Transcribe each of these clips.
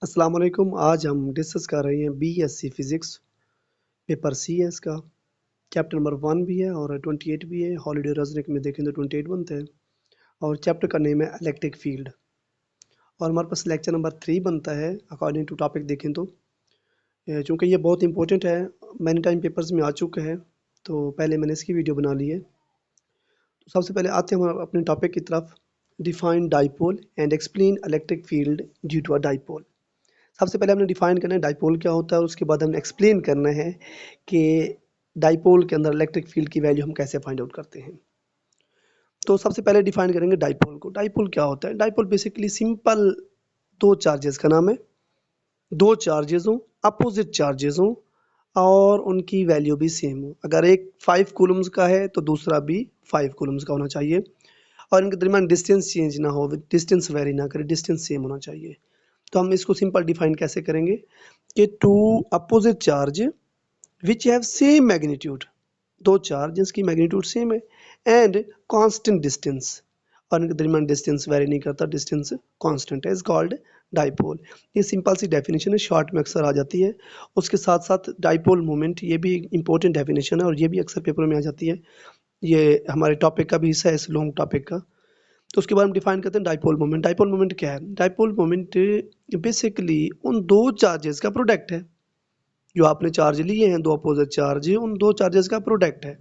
अस्सलाम वालेकुम। आज हम डिस्कस कर रहे हैं बीएससी फिजिक्स पेपर सी है इसका। चैप्टर नंबर 1 भी है और 28 भी है। हॉलीडे रजनिक में देखें तो 28 बनते हैं और चैप्टर का नेम है इलेक्ट्रिक फील्ड। और हमारे पास लेक्चर नंबर 3 बनता है अकॉर्डिंग टू टॉपिक देखें तो। चूँकि ये बहुत इंपॉर्टेंट है, मैनी टाइम पेपर्स में आ चुका है, तो पहले मैंने इसकी वीडियो बना ली है। तो सबसे पहले आते हैं हम अपने टॉपिक की तरफ। Define dipole and explain electric field due to a dipole. सबसे पहले हमने डिफाइन करना है डाइपोल क्या होता है और उसके बाद हमने एक्सप्लेन करना है कि डाइपोल के अंदर इलेक्ट्रिक फील्ड की वैल्यू हम कैसे फाइंड आउट करते हैं। तो सबसे पहले डिफाइन करेंगे डाइपोल को। डाइपोल क्या होता है? डाइपोल बेसिकली सिंपल दो चार्जेस का नाम है। दो चार्जेस हों, अपोजिट चार्जेस हों और उनकी वैल्यू भी सेम हो। अगर एक 5 कूलम्स का है तो दूसरा भी 5 कूलम्स का होना चाहिए और इनके दरमियान डिस्टेंस चेंज ना हो, डिस्टेंस वेरी ना करे, डिस्टेंस सेम होना चाहिए। तो हम इसको सिंपल डिफाइन कैसे करेंगे कि two opposite charge which have same magnitude, दो चार्ज जिसकी मैग्नीट्यूड सेम है, एंड कांस्टेंट डिस्टेंस, और इनके दरमियान डिस्टेंस वेरी नहीं करता, डिस्टेंस कांस्टेंट है, इज कॉल्ड डाइपोल। ये सिंपल सी डेफिनेशन है, शॉर्ट में अक्सर आ जाती है। उसके साथ साथ डाइपोल मोमेंट, ये भी इंपॉर्टेंट डेफिनेशन है और ये भी अक्सर पेपर में आ जाती है। ये हमारे टॉपिक का भी हिस्सा है, इस लॉन्ग टॉपिक का। तो उसके बाद हम डिफाइन करते हैं डाइपोल मोमेंट। डाइपोल मोमेंट क्या है? डाइपोल मोमेंट बेसिकली उन दो चार्जेस का प्रोडक्ट है। जो आपने चार्ज लिए हैं, दो अपोजिट चार्ज, उन दो चार्जेस का प्रोडक्ट है।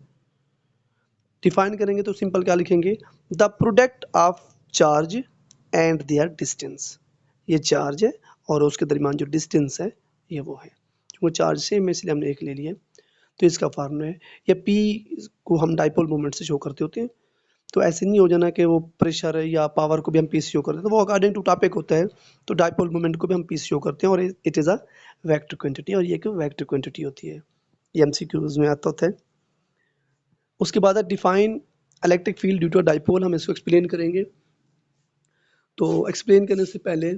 डिफाइन करेंगे तो सिंपल क्या लिखेंगे? The product of charge and their distance. ये चार्ज है और उसके दरमियान जो डिस्टेंस है ये वो है। वो चार्ज सेम है इसलिए हमने एक ले लिया। तो इसका फार्मूला है, या पी को हम डाइपोल मोमेंट से शो करते होते हैं। तो ऐसे नहीं हो जाना कि वो प्रेशर या पावर को भी हम पी से शो करते हैं, तो वो अकॉर्डिंग टू टॉपिक होता है। तो डाइपोल मोमेंट को भी हम पी से शो करते हैं और it is a vector quantity, और ये एक वेक्टर क्वांटिटी होती है। ये एमसीक्यूज में आता होता है। उसके बाद है define electric field due to dipole. हम इसको एक्सप्लेन करेंगे। तो एक्सप्लेन करने से पहले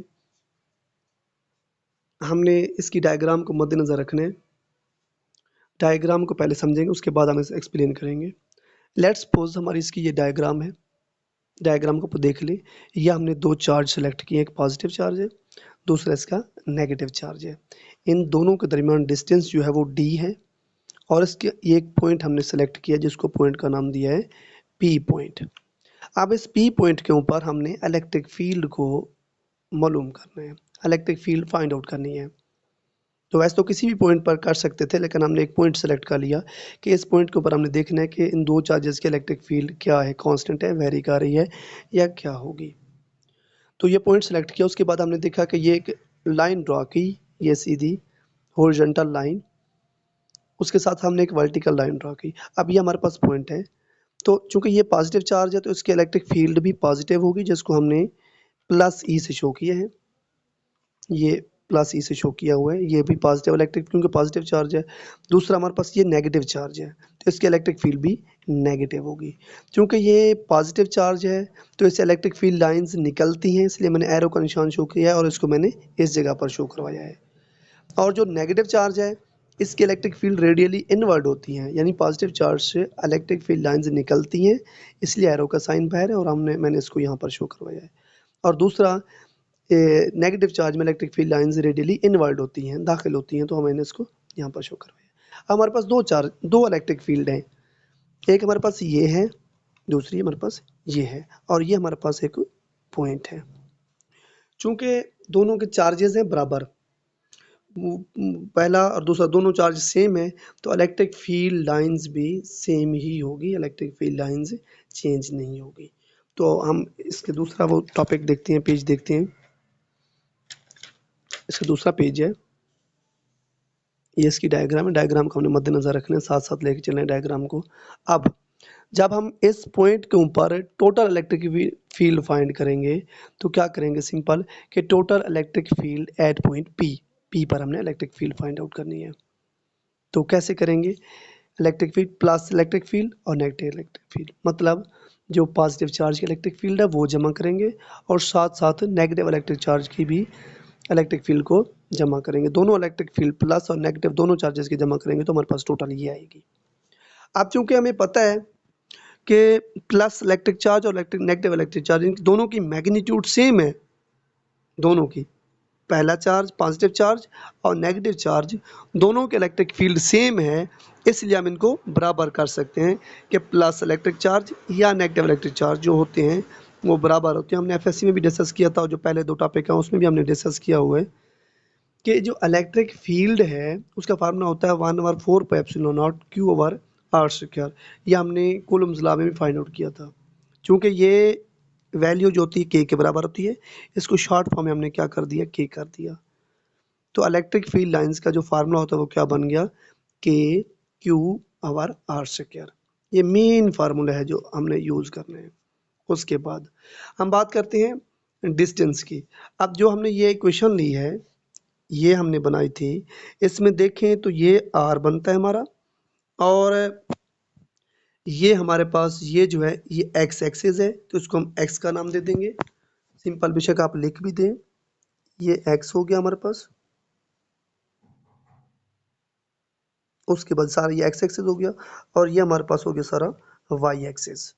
हमने इसकी डायग्राम को मद्देनज़र रखना है। डायग्राम को पहले समझेंगे, उसके बाद हम इसे एक्सप्लेन करेंगे। लेट्स सपोज हमारी इसकी ये डायग्राम है। डायग्राम को देख लें। ये हमने दो चार्ज सेलेक्ट किए, एक पॉजिटिव चार्ज है, दूसरा इसका नेगेटिव चार्ज है। इन दोनों के दरमियान डिस्टेंस जो है वो डी है और इसके एक पॉइंट हमने सेलेक्ट किया जिसको पॉइंट का नाम दिया है पी पॉइंट। अब इस पी पॉइंट के ऊपर हमने इलेक्ट्रिक फील्ड को मालूम करना है, इलेक्ट्रिक फील्ड फाइंड आउट करनी है। तो वैसे तो किसी भी पॉइंट पर कर सकते थे, लेकिन हमने एक पॉइंट सेलेक्ट कर लिया कि इस पॉइंट के ऊपर हमने देखना है कि इन दो चार्जेस की इलेक्ट्रिक फील्ड क्या है, कांस्टेंट है, वेरी कर रही है या क्या होगी। तो ये पॉइंट सेलेक्ट किया। उसके बाद हमने देखा कि ये एक लाइन ड्रॉ की, ये सीधी हॉरिजॉन्टल लाइन, उसके साथ हमने एक वर्टिकल लाइन ड्रॉ की। अब ये हमारे पास पॉइंट है। तो चूंकि ये पॉजिटिव चार्ज है तो इसकी इलेक्ट्रिक फील्ड भी पॉजिटिव होगी, जिसको हमने प्लस ई से शो किया है। ये प्लस ई से शो किया हुआ है, ये भी पॉजिटिव इलेक्ट्रिक, क्योंकि पॉजिटिव चार्ज है। दूसरा हमारे पास ये नेगेटिव चार्ज है तो इसकी इलेक्ट्रिक फील्ड भी नेगेटिव होगी। क्योंकि ये पॉजिटिव चार्ज है तो इससे इलेक्ट्रिक फील्ड लाइंस निकलती हैं, इसलिए मैंने एरो का निशान शो किया है और इसको मैंने इस जगह पर शो करवाया है। और जो नेगेटिव चार्ज है इसकी इलेक्ट्रिक फील्ड रेडियली इनवर्ड होती हैं, यानी पॉजिटिव चार्ज से इलेक्ट्रिक फील्ड लाइंस निकलती हैं, इसलिए एरो का साइन बाहर है और मैंने इसको यहाँ पर शो करवाया है। और दूसरा, नेगेटिव चार्ज में electric field lines radially inward होती हैं, दाखिल होती हैं, तो मैंने इसको यहाँ पर शो करवाया। अब हमारे पास दो इलेक्ट्रिक फील्ड हैं। एक हमारे पास ये है, दूसरी हमारे पास ये है, और ये हमारे पास एक पॉइंट है। चूंकि दोनों के चार्जेस हैं बराबर, पहला और दूसरा दोनों चार्ज सेम है, तो इलेक्ट्रिक फील्ड लाइंस भी सेम ही होगी, इलेक्ट्रिक फील्ड लाइंस चेंज नहीं होगी। तो हम इसके दूसरा वो टॉपिक देखते हैं, पेज देखते हैं। इसका दूसरा पेज है, ये इसकी डायग्राम है। डायग्राम को हमने मद्देनजर रखना है, साथ साथ लेके चलना है डायग्राम को। अब जब हम इस पॉइंट के ऊपर टोटल इलेक्ट्रिक फील्ड फाइंड करेंगे तो क्या करेंगे? सिंपल कि total electric field at point P पर हमने इलेक्ट्रिक फील्ड फाइंड आउट करनी है। तो कैसे करेंगे? Electric field plus electric field और नेगेटिव इलेक्ट्रिक फील्ड, मतलब जो पॉजिटिव चार्ज की इलेक्ट्रिक फील्ड है वो जमा करेंगे और साथ साथ नेगेटिव इलेक्ट्रिक चार्ज की भी इलेक्ट्रिक फील्ड को जमा करेंगे। दोनों इलेक्ट्रिक फील्ड प्लस और नेगेटिव दोनों चार्जेस की जमा करेंगे तो हमारे पास टोटल ये आएगी। अब चूंकि हमें पता है कि प्लस इलेक्ट्रिक चार्ज और नेगेटिव इलेक्ट्रिक चार्ज, इन दोनों की मैग्नीट्यूड सेम है, दोनों की, पहला चार्ज पॉजिटिव चार्ज और नेगेटिव चार्ज दोनों के इलेक्ट्रिक फील्ड सेम है, इसलिए हम इनको बराबर कर सकते हैं कि प्लस इलेक्ट्रिक चार्ज या नेगेटिव इलेक्ट्रिक चार्ज जो होते हैं वो बराबर होते हैं। हमने एफएससी में भी डिस्कस किया था, जो पहले 2 टॉपिक हैं उसमें भी हमने डिस्कस किया हुआ है कि जो इलेक्ट्रिक फील्ड है उसका फार्मूला होता है 1/4 pi epsilon not Q over R square. ये हमने कूलम्स लॉ में भी फाइंड आउट किया था। चूँकि ये वैल्यू जो होती है K के बराबर होती है, इसको शॉर्ट फॉर्म में हमने क्या कर दिया, K कर दिया। तो इलेक्ट्रिक फील्ड लाइंस का जो फार्मूला होता है वो क्या बन गया, Q ओवर R स्क्वायर। ये मेन फार्मूला है जो हमने यूज़ करने हैं। उसके बाद हम बात करते हैं डिस्टेंस की। अब जो हमने ये इक्वेशन ली है, ये हमने बनाई थी, इसमें देखें तो ये R बनता है हमारा, और ये हमारे पास ये जो है ये x एक्सिस है, तो इसको हम x का नाम दे देंगे। सिंपल, बेशक आप लिख भी दें। ये x हो गया हमारे पास, उसके बाद सारा ये x एक्सिस हो गया, और ये हमारे पास हो गया सारा y एक्सिस।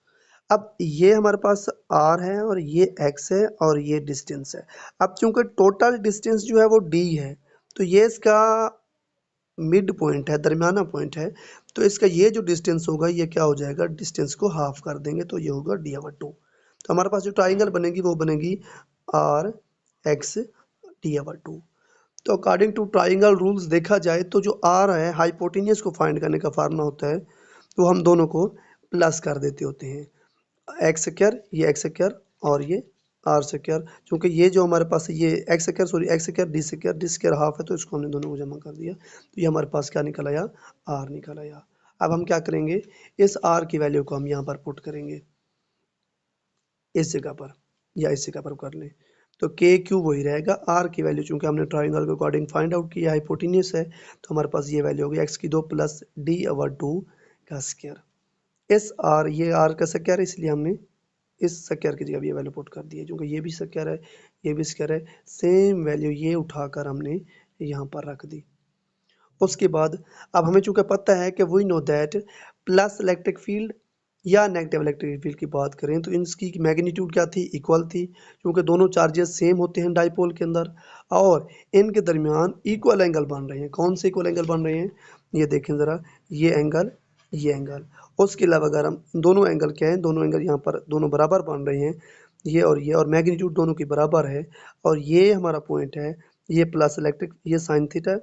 अब ये हमारे पास r है और ये x है और ये डिस्टेंस है। अब चूंकि टोटल डिस्टेंस जो है वो d है, तो ये इसका मिड पॉइंट है, दरमियाना पॉइंट है, तो इसका ये जो डिस्टेंस होगा ये क्या हो जाएगा, डिस्टेंस को हाफ कर देंगे तो ये होगा d/2। तो हमारे पास जो ट्राइंगल बनेगी वो बनेगी r(x) d/2। तो अकॉर्डिंग टू ट्राइंगल रूल्स देखा जाए तो जो r है, हाइपोटेन्यूज को फाइंड करने का फार्मूला होता है, तो हम दोनों को प्लस कर देते होते हैं, एक्स स्क्वायर, ये एक्स स्क्वायर और ये आर स्क्वायर। क्योंकि ये जो हमारे पास ये x square, sorry x square D square half है, तो इसको हमने दोनों को जमा कर दिया, तो ये हमारे पास क्या निकल आया, आर निकल आया। अब हम क्या करेंगे, इस आर की वैल्यू को हम यहाँ पर पुट करेंगे, इस जगह पर या इस जगह पर कर लें, तो के क्यू वही रहेगा। आर की वैल्यू चूंकि हमने ट्राइंगल के अकॉर्डिंग फाइंड आउट किया, हाइपोटेन्यूज है, तो हमारे पास ये वैल्यू होगी x³ प्लस d/2 का स्क्वायर। इस आर, ये आर का स्क्वायर है, इसलिए हमने इस स्क्वायर की जगह ये वैल्यू पुट कर दी है, क्योंकि ये भी स्क्वायर है, ये भी स्क्वायर है, सेम वैल्यू ये उठाकर हमने यहाँ पर रख दी। उसके बाद अब हमें चूंकि पता है कि we know that plus electric field या नेगेटिव इलेक्ट्रिक फील्ड की बात करें तो इनकी मैग्नीट्यूड क्या थी, इक्वल थी, क्योंकि दोनों चार्जेस सेम होते हैं डाइपोल के अंदर, और इनके दरमियान इक्वल एंगल बन रहे हैं। कौन से इक्वल एंगल बन रहे हैं, ये देखें ज़रा, ये एंगल, ये एंगल। उसके अलावा अगर हम दोनों एंगल क्या है, दोनों एंगल यहाँ पर दोनों बराबर बन रहे हैं, ये, और मैग्नीट्यूड दोनों की बराबर है, और ये हमारा पॉइंट है, ये प्लस इलेक्ट्रिक, ये साइन थीटा,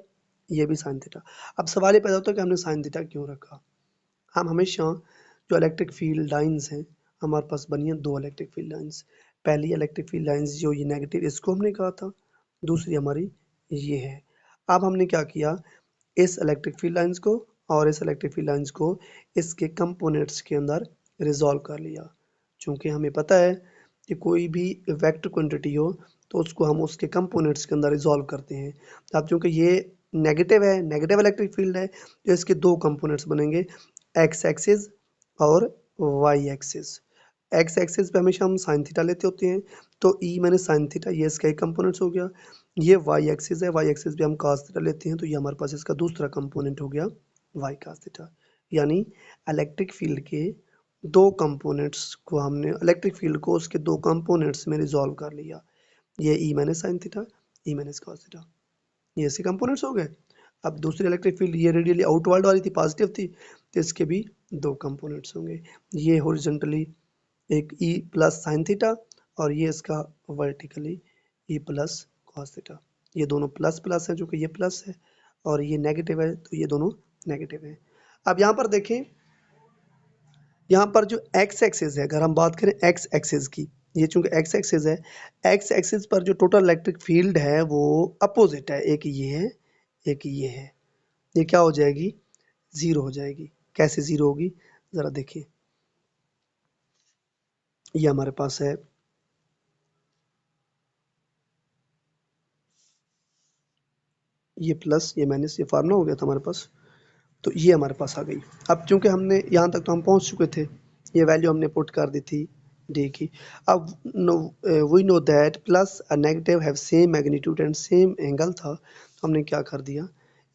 ये भी साइन थीटा। अब सवाल ये पैदा होता है कि हमने साइन थीटा क्यों रखा। हम हमेशा जो इलेक्ट्रिक फील्ड लाइंस हैं, हमारे पास बनी है 2 इलेक्ट्रिक फील्ड लाइंस। पहली इलेक्ट्रिक फील्ड लाइंस जो ये नेगेटिव, इसको हमने कहा था, दूसरी हमारी ये है। अब हमने क्या किया, इस इलेक्ट्रिक फील्ड लाइंस को और इस इलेक्ट्रिक फील्ड लाइंस को इसके कंपोनेंट्स के अंदर रिजॉल्व कर लिया। चूँकि हमें पता है कि कोई भी वेक्टर क्वांटिटी हो तो उसको हम उसके कंपोनेंट्स के अंदर रिजॉल्व करते हैं। अब चूँकि ये नेगेटिव है, नेगेटिव इलेक्ट्रिक फील्ड है, तो इसके 2 कंपोनेंट्स बनेंगे, एक्स एक्सिस और वाई एक्सिस। एक्स एक्सिस पे हमेशा हम साइन थीटा लेते होते हैं, तो ई माइनस साइन थीटा ये इसका एक कंपोनेंट्स हो गया। ये वाई एक्सिस है, वाई एक्सिस पे हम cos थीटा लेते हैं, तो ये हमारे पास इसका दूसरा कंपोनेंट हो गया वाई cos थीटा। यानी इलेक्ट्रिक फील्ड के 2 कंपोनेंट्स को हमने, इलेक्ट्रिक फील्ड को उसके 2 कंपोनेंट्स में रिजॉल्व कर लिया। ये E minus sine theta, E minus cos theta, ये इसके कंपोनेंट्स हो गए। अब दूसरी इलेक्ट्रिक फील्ड ये रेडियली आउटवर्ड वाली थी, पॉजिटिव थी, तो इसके भी 2 कंपोनेंट्स होंगे। ये हॉरिजॉन्टली एक ई प्लस साइन थीटा, और ये इसका वर्टिकली ई प्लस कॉस थीटा। ये दोनों प्लस प्लस है, जो कि ये प्लस है, और ये नेगेटिव है, तो ये दोनों नेगेटिव है। अब यहाँ पर देखें, यहाँ पर जो एक्स एक्सिस है, अगर हम बात करें एक्स एक्सिस की, ये चूंकि एक्स एक्सिस है, एक्स एक्सिस पर जो टोटल इलेक्ट्रिक फील्ड है वो अपोजिट है, एक ये है, एक ये है। ये क्या हो जाएगी, जीरो हो जाएगी। कैसे जीरो होगी, जरा देखिए, ये हमारे पास है, ये प्लस, ये माइनस, ये फार्मूला हो गया था हमारे पास, तो ये हमारे पास आ गई। अब चूंकि हमने यहाँ तक तो हम पहुँच चुके थे, ये वैल्यू हमने पुट कर दी थी डी की। अब वी नो दैट प्लस और negative have same magnitude and same angle था, तो हमने क्या कर दिया,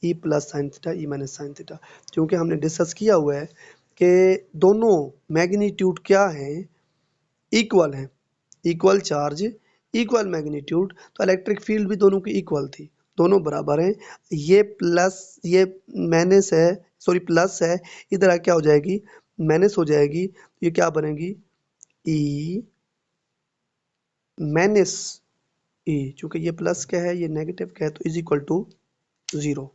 E plus sine theta, E minus sine theta. क्योंकि हमने डिस्कस किया हुआ है कि दोनों मैग्नीट्यूड क्या हैं, इक्वल हैं, इक्वल चार्ज इक्वल मैग्नीट्यूड, तो इलेक्ट्रिक फील्ड भी दोनों की इक्वल थी, दोनों बराबर हैं। ये प्लस, ये माइनस है, सॉरी प्लस है, इधर क्या हो जाएगी, माइनस हो जाएगी, ये क्या बनेगी, ई माइनस ई, चूंकि ये प्लस क्या है, ये नेगेटिव क्या है, तो इज इक्वल टू जीरो,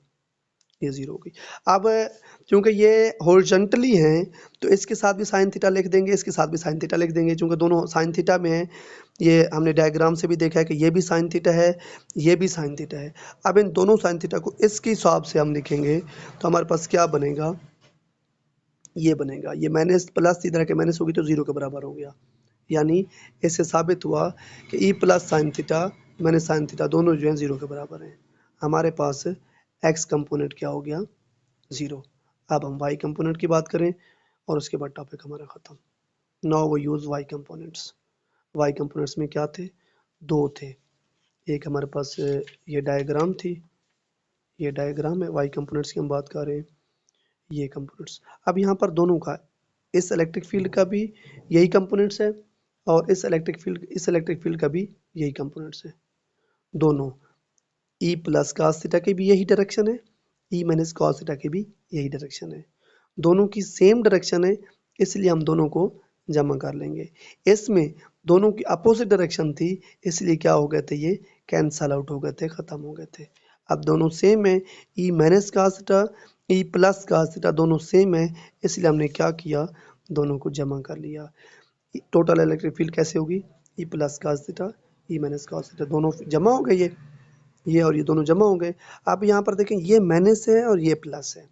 ये जीरो हो गई। अब क्योंकि ये हॉरिजॉन्टली हैं, तो इसके साथ भी साइन थीटा लिख देंगे, इसके साथ भी साइन थीटा लिख देंगे, क्योंकि दोनों साइन थीटा में है। ये हमने डायग्राम से भी देखा है कि ये भी साइन थीटा है, ये भी साइन थीटा है। अब इन दोनों साइन थीटा को इसके हिसाब से हम लिखेंगे, तो हमारे पास क्या बनेगा, ये बनेगा, ये माइनस प्लस इधर के माइनस होगी तो जीरो के बराबर हो गया। यानी इससे साबित हुआ कि E plus sine theta minus sine theta दोनों जो है जीरो के बराबर हैं। हमारे पास एक्स कंपोनेंट क्या हो गया, जीरो। अब हम वाई कंपोनेंट की बात करें और उसके बाद टॉपिक हमारा खत्म। नाउ वो use Y components. Y components में क्या थे, दो थे। एक हमारे पास ये डायग्राम थी, ये डायग्राम है, वाई कंपोनेंट्स की हम बात कर रहे हैं, ये कंपोनेंट्स। अब यहाँ पर दोनों का, इस इलेक्ट्रिक फील्ड का भी यही कंपोनेंट्स है और इस इलेक्ट्रिक फील्ड का भी यही कंपोनेंट्स है। दोनों ई प्लस कॉस थीटा की भी यही डायरेक्शन है, ई माइनस कॉस थीटा की भी यही डायरेक्शन है, दोनों की सेम डायरेक्शन है, इसलिए हम दोनों को जमा कर लेंगे। इसमें दोनों की अपोजिट डायरेक्शन थी, इसलिए क्या हो गए थे, ये कैंसल आउट हो गए थे, खत्म हो गए थे। अब दोनों सेम है, e minus cos theta, e plus cos theta दोनों सेम है, इसलिए हमने क्या किया, दोनों को जमा कर लिया। टोटल इलेक्ट्रिक फील्ड कैसे होगी, ई प्लस कॉस थीटा, ई माइनस कॉस थीटा, दोनों जमा हो गए, ये और ये दोनों जमा हो गए। अब यहाँ पर देखें, ये माइनस है और ये प्लस है,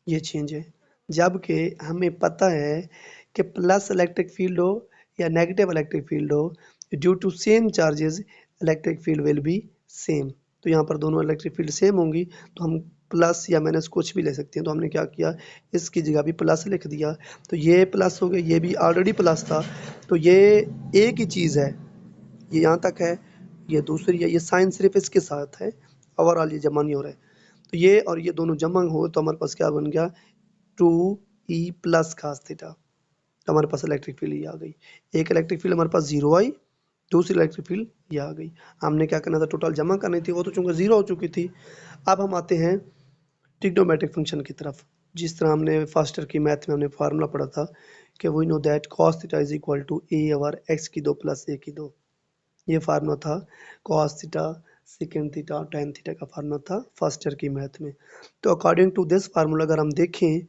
ये चेंज है। जबकि हमें पता है कि प्लस इलेक्ट्रिक फील्ड हो या नेगेटिव इलेक्ट्रिक फील्ड हो, due to same charges electric field will be same. तो यहाँ पर दोनों इलेक्ट्रिक फील्ड सेम होंगी, तो हम प्लस या माइनस कुछ भी ले सकते हैं। तो हमने क्या किया, इसकी जगह भी प्लस लिख दिया, तो ये प्लस हो गया, ये भी ऑलरेडी प्लस था, तो ये एक ही चीज़ है, ये यहाँ तक है, ये दूसरी है, ये साइन सिर्फ इसके साथ है, ओवरऑल ये जमा नहीं हो रहा है। तो ये और ये दोनों जमा हो तो हमारे पास क्या बन गया, two E plus cos theta, तो हमारे पास इलेक्ट्रिक फील्ड ये आ गई। एक इलेक्ट्रिक फील्ड हमारे पास जीरो आई, दूसरी इलेक्ट्रिक फील्ड ये आ गई। हमने क्या करना था, टोटल जमा करनी थी, वो तो चूंकि जीरो हो चुकी थी। अब हम आते हैं ट्रिग्नोमेट्रिक फंक्शन की तरफ। जिस तरह हमने फर्स्ट ईयर की मैथ में हमने फार्मूला पढ़ा था कि we know that cos theta is equal to a over x की दो प्लस ए की दो, ये फार्मूला था cos theta second theta tan theta का फार्मूला था फर्स्ट ईयर की मैथ में। तो अकॉर्डिंग टू दिस फार्मूला अगर हम देखें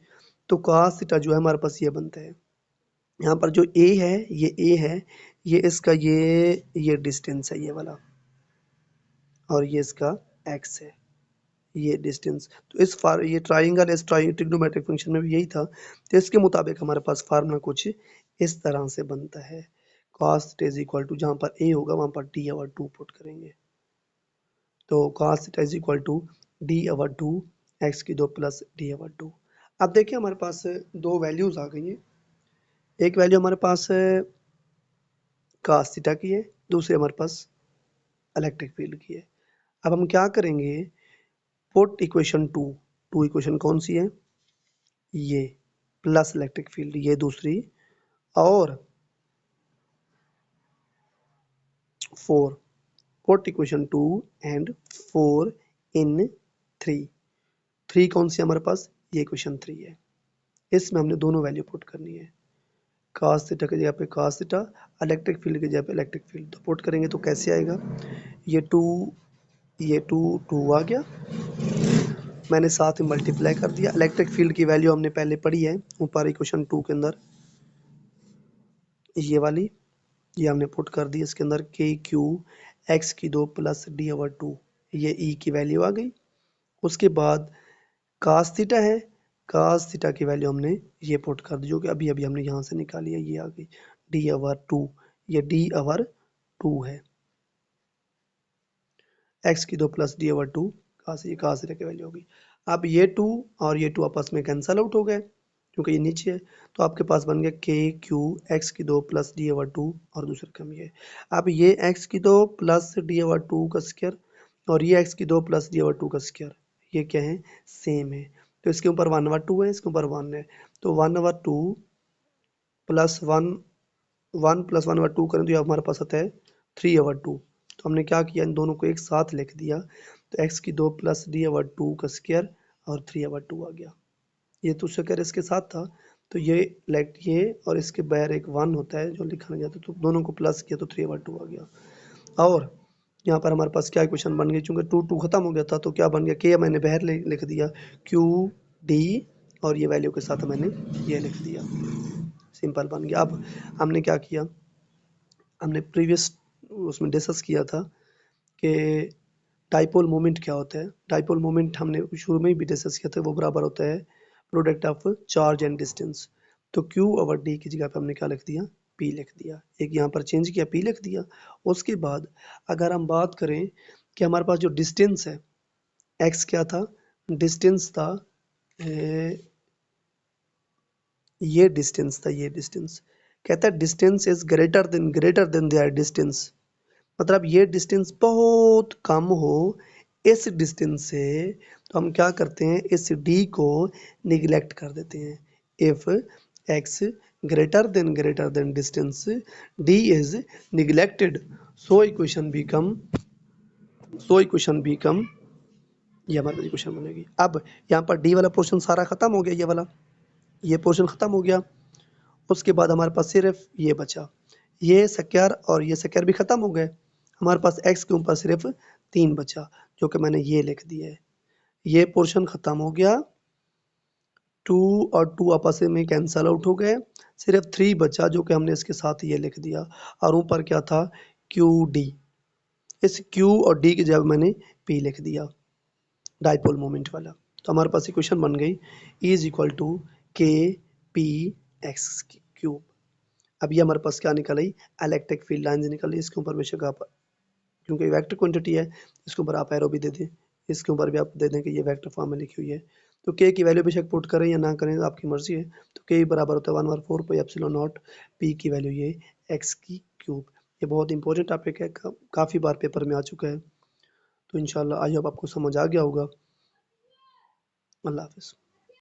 तो कॉस थीटा जो है हमारे पास ये बनता है, यहाँ पर जो ए है, ये ए है, ये इसका ये डिस्टेंस है ये वाला, और ये इसका एक्स है, ये डिस्टेंस। तो ये ट्राइंगल, इस ट्रिग्नोमेट्रिक फंक्शन में भी यही था। तो इसके मुताबिक हमारे पास फार्मूला कुछ इस तरह से बनता है, cos theta is equal to, जहाँ पर a होगा वहाँ पर d ओवर 2 पुट करेंगे, तो cos theta is equal to d over 2 x की दो प्लस d ओवर 2। अब देखिए हमारे पास दो वैल्यूज आ गई हैं, एक वैल्यू हमारे पास cos थीटा की है, दूसरी हमारे पास इलेक्ट्रिक फील्ड की है। अब हम क्या करेंगे, पुट इक्वेशन टू इक्वेशन कौन सी है, ये प्लस इलेक्ट्रिक फील्ड, ये दूसरी, और 4, पुट इक्वेशन 2 एंड 4 इन 3 कौन सी है हमारे पास, ये इक्वेशन 3 है। इसमें हमने दोनों वैल्यू पुट करनी है, cos थीटा की जगह पे cos थीटा, इलेक्ट्रिक फील्ड की जगह पे इलेक्ट्रिक फील्ड, तो पुट करेंगे तो कैसे आएगा, ये 2 2 आ गया, मैंने साथ में मल्टीप्लाई कर दिया। इलेक्ट्रिक फील्ड की वैल्यू हमने पहले पढ़ी है ऊपर इक्वेशन 2 के अंदर, ये वाली, ये हमने पुट कर दी इसके अंदर, के क्यू एक्स की दो प्लस डी ओवर 2, ये ई की वैल्यू आ गई। उसके बाद कास थीटा है, कास थीटा की वैल्यू हमने ये पुट कर दी, जो कि अभी अभी हमने यहाँ से निकाली है, ये आ गई डी ओवर 2, ये डी ओवर 2 है, एक्स की दो plus d over 2, cos theta की वैल्यू होगी। अब ये 2 और ये 2 आपस में कैंसल आउट हो गए क्योंकि ये नीचे है, तो आपके पास बन गया के क्यू एक्स की दो प्लस डी ओवर 2 और दूसरे क्रम ये। अब ये एक्स की दो प्लस डी ओवर 2 का स्क्वायर और ये एक्स की दो प्लस डी ओवर 2 का स्क्वायर, ये क्या है, सेम है। तो इसके ऊपर 1/2 है, इसके ऊपर 1 है, तो 1/2 प्लस 1 1+1/2 करें तो ये हमारे पास आता है 3/2। तो हमने क्या किया, इन दोनों को एक साथ लिख दिया, तो x की 2 + d/2 का स्क्वायर और 3/2 आ गया। ये तो स्क्वायर इसके साथ था, तो ये लाइक ये और इसके बाहर एक 1 होता है जो लिखा नहीं जाता, तो दोनों को प्लस किया तो 3/2 आ गया। और यहाँ पर हमारे पास क्या इक्वेशन बन गई, चूंकि 2 खत्म हो गया था तो क्या बन गया, के मैंने बाहर लिख दिया, क्यू डी और ये वैल्यू के साथ मैंने ये लिख दिया, सिंपल बन गया। अब हमने क्या किया, हमने प्रीवियस उसमें डिस्कस किया था कि डाइपोल मोमेंट क्या होता है। डाइपोल मोमेंट हमने शुरू में ही भी डिस्कस किया था, वो बराबर होता है product of charge and distance. तो Q/D की जगह पे हमने क्या लिख दिया, P लिख दिया, एक यहाँ पर चेंज किया, P लिख दिया। उसके बाद अगर हम बात करें कि हमारे पास जो डिस्टेंस है, x क्या था, डिस्टेंस था, ये डिस्टेंस था, ये डिस्टेंस कहता है distance is greater than their distance, मतलब ये डिस्टेंस बहुत कम हो इस डिस्टेंस से, तो हम क्या करते हैं, इस d को निगलेक्ट कर देते हैं। If x greater than distance d is neglected, so equation become ये हमारी इक्वेशन बनेगी। अब यहाँ पर d वाला पोर्शन सारा खत्म हो गया, ये पोर्शन खत्म हो गया। उसके बाद हमारे पास सिर्फ ये बचा, ये स्क्वायर और ये स्क्वायर भी खत्म हो गए। हमारे पास x के ऊपर सिर्फ 3 बचा, जो कि मैंने ये लिख दिया है। ये पोर्शन खत्म हो गया, 2 और 2 आपस में कैंसल आउट हो गए, सिर्फ 3 बचा, जो कि हमने इसके साथ ये लिख दिया। और ऊपर क्या था, QD, इस Q और D की जगह मैंने P लिख दिया, डाइपोल मोमेंट वाला। तो हमारे पास इक्वेशन बन गई E = KP(x³). अब ये हमारे पास क्या निकल आई, इलेक्ट्रिक फील्ड लाइन्स निकल आई। इसके ऊपर बेशक आप, क्योंकि वेक्टर क्वांटिटी है, इसके ऊपर आप एरो भी दे दें, इसके ऊपर भी आप दे दें कि ये वेक्टर फॉर्म में लिखी हुई है। तो के की वैल्यू बेशक पुट करें या ना करें, आपकी मर्जी है। तो के बराबर होता है 1/4πε0, पी की वैल्यू ये x³। ये बहुत इंपॉर्टेंट टॉपिक है, काफ़ी बार पेपर में आ चुका है। तो इंशाल्लाह आई होप आपको समझ आ गया होगा। अल्लाह हाफिज़।